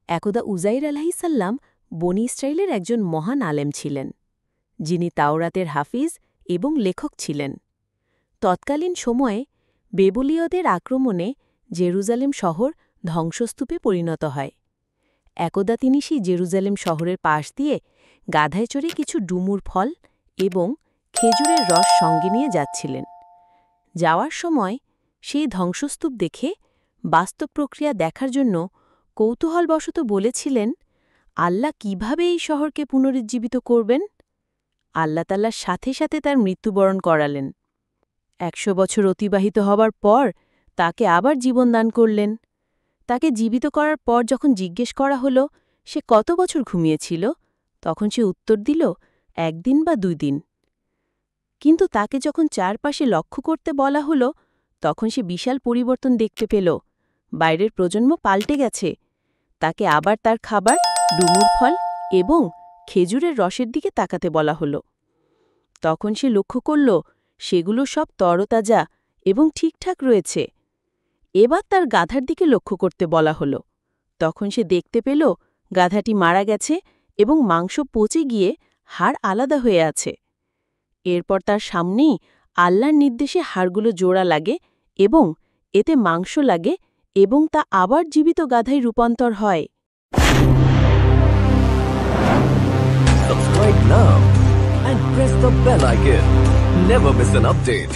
একদা উজাইর আলাইসাল্লাম বনি ইসরায়েলের একজন মহান আলেম ছিলেন, যিনি তাওরাতের হাফিজ এবং লেখক ছিলেন। তৎকালীন সময়ে বেবুলীয়দের আক্রমণে জেরুজালেম শহর ধ্বংসস্তূপে পরিণত হয়। একদা তিনি সেই জেরুজালেম শহরের পাশ দিয়ে গাধায় চড়ে কিছু ডুমুর ফল এবং খেজুরের রস সঙ্গে নিয়ে যাচ্ছিলেন। যাওয়ার সময় সেই ধ্বংসস্তূপ দেখে বাস্তব প্রক্রিয়া দেখার জন্য কৌতূহলবশত বলেছিলেন, আল্লাহ কিভাবে এই শহরকে পুনরুজ্জীবিত করবেন? আল্লাহ তাআলার সাথে সাথে তার মৃত্যুবরণ করালেন। ১০০ বছর অতিবাহিত হবার পর তাকে আবার জীবন দান করলেন। তাকে জীবিত করার পর যখন জিজ্ঞেস করা হল সে কত বছর ঘুমিয়েছিল, তখন সে উত্তর দিল, ১ দিন বা ২ দিন। কিন্তু তাকে যখন চারপাশে লক্ষ্য করতে বলা হল, তখন সে বিশাল পরিবর্তন দেখতে পেল। বাইরের প্রজন্ম পাল্টে গেছে। তাকে আবার তার খাবার, ডুমুর ফল এবং খেজুরের রসের দিকে তাকাতে বলা হল। তখন সে লক্ষ্য করল সেগুলো সব তরতাজা এবং ঠিকঠাক রয়েছে। এবার তার গাধার দিকে লক্ষ্য করতে বলা হল। তখন সে দেখতে পেল গাধাটি মারা গেছে এবং মাংস পচে গিয়ে হাড় আলাদা হয়ে আছে। এরপর তার সামনেই আল্লাহর নির্দেশে হাড়গুলো জোড়া লাগে এবং এতে মাংস লাগে এবং তা আবার জীবিত গাধায় রূপান্তর হয়। Subscribe now and press the bell icon. Never miss an update.